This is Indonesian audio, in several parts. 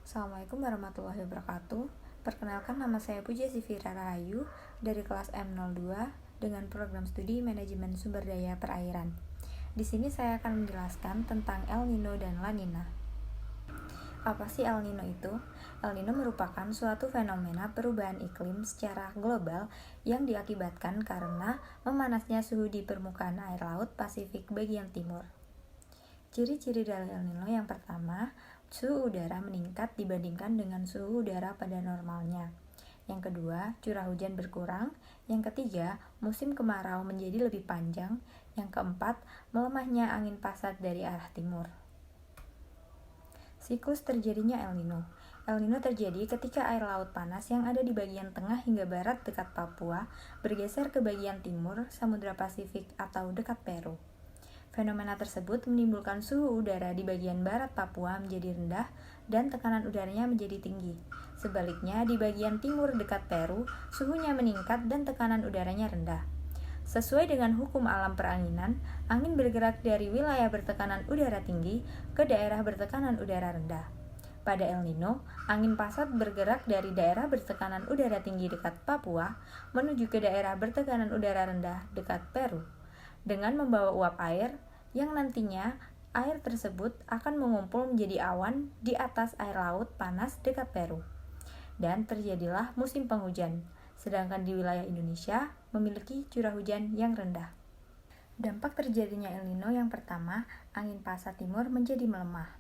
Assalamualaikum warahmatullahi wabarakatuh. Perkenalkan, nama saya Puja Sifira Rahayu dari kelas M02 dengan program studi Manajemen Sumber Daya Perairan. Di sini saya akan menjelaskan tentang El Nino dan La Nina. Apa sih El Nino itu? El Nino merupakan suatu fenomena perubahan iklim secara global yang diakibatkan karena memanasnya suhu di permukaan air laut Pasifik bagian timur. Ciri-ciri dari El Nino yang pertama, suhu udara meningkat dibandingkan dengan suhu udara pada normalnya. Yang kedua, curah hujan berkurang. Yang ketiga, musim kemarau menjadi lebih panjang. Yang keempat, melemahnya angin pasat dari arah timur. Siklus terjadinya El Nino. El Nino terjadi ketika air laut panas yang ada di bagian tengah hingga barat dekat Papua bergeser ke bagian timur Samudra Pasifik atau dekat Peru. Fenomena tersebut menimbulkan suhu udara di bagian barat Papua menjadi rendah dan tekanan udaranya menjadi tinggi. Sebaliknya, di bagian timur dekat Peru, suhunya meningkat dan tekanan udaranya rendah. Sesuai dengan hukum alam peranginan, angin bergerak dari wilayah bertekanan udara tinggi ke daerah bertekanan udara rendah. Pada El Nino, angin pasat bergerak dari daerah bertekanan udara tinggi dekat Papua menuju ke daerah bertekanan udara rendah dekat Peru, dengan membawa uap air yang nantinya air tersebut akan mengumpul menjadi awan di atas air laut panas dekat Peru. Dan terjadilah musim penghujan, sedangkan di wilayah Indonesia memiliki curah hujan yang rendah. Dampak terjadinya El Nino yang pertama, angin pasat timur menjadi melemah.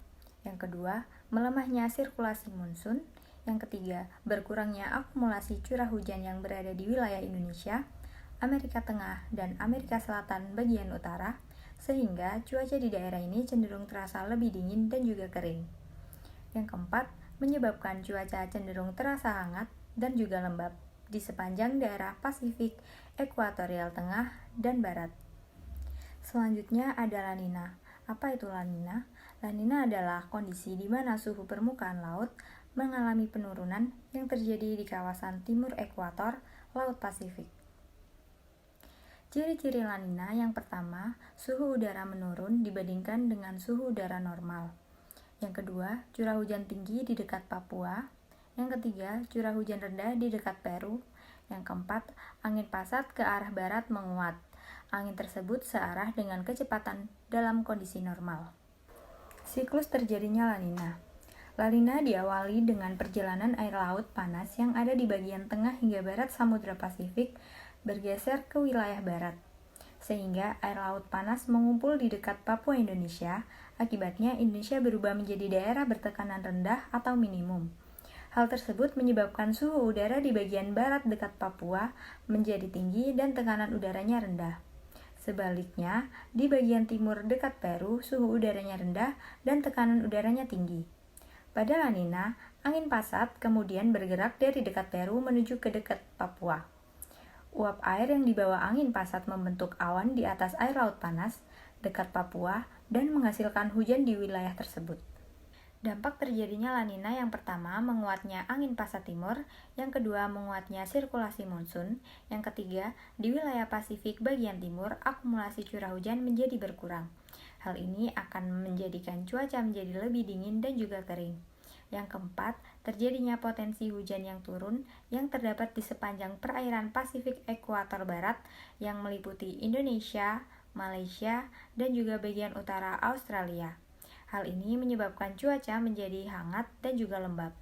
Yang kedua, melemahnya sirkulasi monsun. Yang ketiga, berkurangnya akumulasi curah hujan yang berada di wilayah Indonesia, Amerika Tengah, dan Amerika Selatan bagian utara, sehingga cuaca di daerah ini cenderung terasa lebih dingin dan juga kering. Yang keempat, menyebabkan cuaca cenderung terasa hangat dan juga lembab di sepanjang daerah Pasifik, Ekuatorial Tengah, dan Barat. Selanjutnya ada La Nina. Apa itu La Nina? La Nina adalah kondisi di mana suhu permukaan laut mengalami penurunan yang terjadi di kawasan timur ekuator Laut Pasifik. Ciri-ciri La Nina yang pertama, suhu udara menurun dibandingkan dengan suhu udara normal. Yang kedua, curah hujan tinggi di dekat Papua. Yang ketiga, curah hujan rendah di dekat Peru. Yang keempat, angin pasat ke arah barat menguat. Angin tersebut searah dengan kecepatan dalam kondisi normal. Siklus terjadinya La Nina. La Nina diawali dengan perjalanan air laut panas yang ada di bagian tengah hingga barat Samudra Pasifik bergeser ke wilayah barat, sehingga air laut panas mengumpul di dekat Papua Indonesia. Akibatnya Indonesia berubah menjadi daerah bertekanan rendah atau minimum. Hal tersebut menyebabkan suhu udara di bagian barat dekat Papua menjadi tinggi dan tekanan udaranya rendah. Sebaliknya, di bagian timur dekat Peru, suhu udaranya rendah dan tekanan udaranya tinggi. Pada La Nina, angin pasat kemudian bergerak dari dekat Peru menuju ke dekat Papua. Uap air yang dibawa angin pasat membentuk awan di atas air laut panas dekat Papua dan menghasilkan hujan di wilayah tersebut. Dampak terjadinya La Nina yang pertama, menguatnya angin pasat timur. Yang kedua, menguatnya sirkulasi monsun. Yang ketiga, di wilayah Pasifik bagian timur, akumulasi curah hujan menjadi berkurang. Hal ini akan menjadikan cuaca menjadi lebih dingin dan juga kering. Yang keempat, terjadinya potensi hujan yang turun yang terdapat di sepanjang perairan Pasifik Ekuator Barat yang meliputi Indonesia, Malaysia, dan juga bagian utara Australia. Hal ini menyebabkan cuaca menjadi hangat dan juga lembab.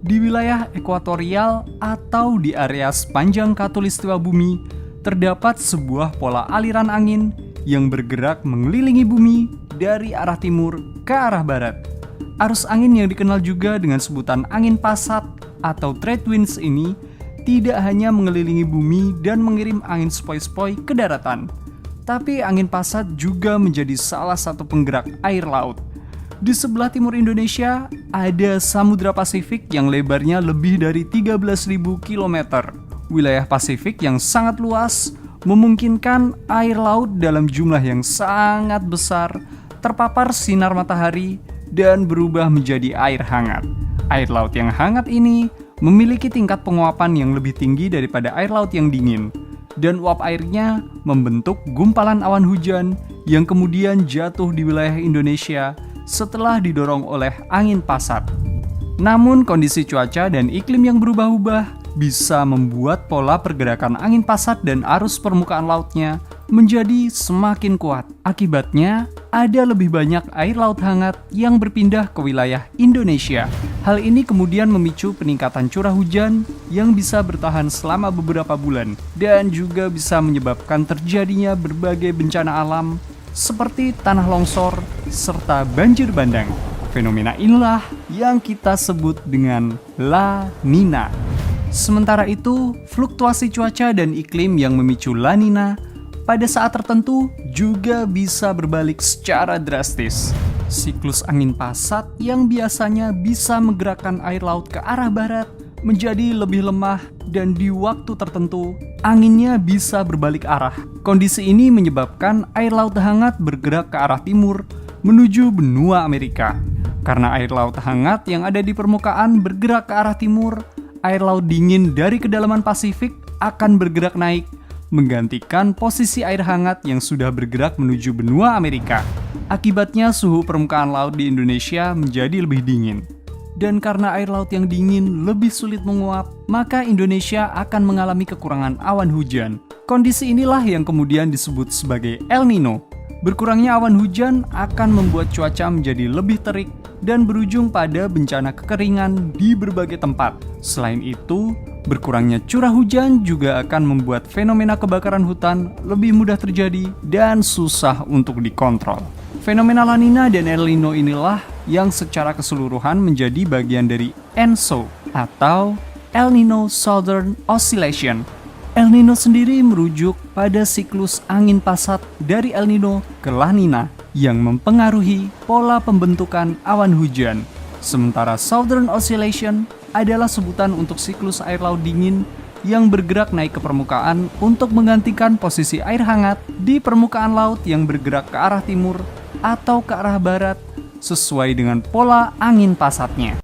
Di wilayah ekuatorial atau di area sepanjang khatulistiwa bumi, terdapat sebuah pola aliran angin yang bergerak mengelilingi bumi dari arah timur ke arah barat. Arus angin yang dikenal juga dengan sebutan angin pasat atau trade winds ini tidak hanya mengelilingi bumi dan mengirim angin sepoi-sepoi ke daratan, tapi angin pasat juga menjadi salah satu penggerak air laut. Di sebelah timur Indonesia ada Samudra Pasifik yang lebarnya lebih dari 13.000 km. Wilayah Pasifik yang sangat luas memungkinkan air laut dalam jumlah yang sangat besar terpapar sinar matahari dan berubah menjadi air hangat. Air laut yang hangat ini memiliki tingkat penguapan yang lebih tinggi daripada air laut yang dingin, dan uap airnya membentuk gumpalan awan hujan yang kemudian jatuh di wilayah Indonesia setelah didorong oleh angin pasat. Namun kondisi cuaca dan iklim yang berubah-ubah bisa membuat pola pergerakan angin pasat dan arus permukaan lautnya menjadi semakin kuat. Akibatnya, ada lebih banyak air laut hangat yang berpindah ke wilayah Indonesia. Hal ini kemudian memicu peningkatan curah hujan yang bisa bertahan selama beberapa bulan dan juga bisa menyebabkan terjadinya berbagai bencana alam seperti tanah longsor serta banjir bandang. Fenomena inilah yang kita sebut dengan La Nina. Sementara itu, fluktuasi cuaca dan iklim yang memicu La Nina pada saat tertentu juga bisa berbalik secara drastis. Siklus angin pasat yang biasanya bisa menggerakkan air laut ke arah barat menjadi lebih lemah dan di waktu tertentu anginnya bisa berbalik arah. Kondisi ini menyebabkan air laut hangat bergerak ke arah timur menuju benua Amerika. Karena air laut hangat yang ada di permukaan bergerak ke arah timur, air laut dingin dari kedalaman Pasifik akan bergerak naik, menggantikan posisi air hangat yang sudah bergerak menuju benua Amerika. Akibatnya suhu permukaan laut di Indonesia menjadi lebih dingin. Dan karena air laut yang dingin lebih sulit menguap, maka Indonesia akan mengalami kekurangan awan hujan. Kondisi inilah yang kemudian disebut sebagai El Nino. Berkurangnya awan hujan akan membuat cuaca menjadi lebih terik dan berujung pada bencana kekeringan di berbagai tempat. Selain itu, berkurangnya curah hujan juga akan membuat fenomena kebakaran hutan lebih mudah terjadi dan susah untuk dikontrol. Fenomena La Nina dan El Nino inilah yang secara keseluruhan menjadi bagian dari ENSO atau El Nino Southern Oscillation. El Nino sendiri merujuk pada siklus angin pasat dari El Nino ke La Nina yang mempengaruhi pola pembentukan awan hujan. Sementara Southern Oscillation adalah sebutan untuk siklus air laut dingin yang bergerak naik ke permukaan untuk menggantikan posisi air hangat di permukaan laut yang bergerak ke arah timur atau ke arah barat sesuai dengan pola angin pasatnya.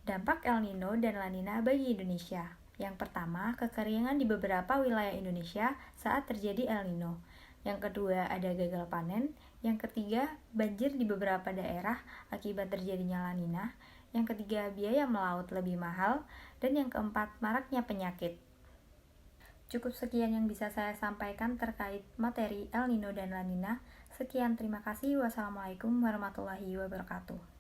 Dampak El Nino dan La Nina bagi Indonesia. Yang pertama, kekeringan di beberapa wilayah Indonesia saat terjadi El Nino. Yang kedua, ada gagal panen. Yang ketiga, banjir di beberapa daerah akibat terjadinya La Nina. Yang ketiga, biaya melaut lebih mahal. Dan yang keempat, maraknya penyakit. Cukup sekian yang bisa saya sampaikan terkait materi El Nino dan La Nina. Sekian, terima kasih. Wassalamualaikum warahmatullahi wabarakatuh.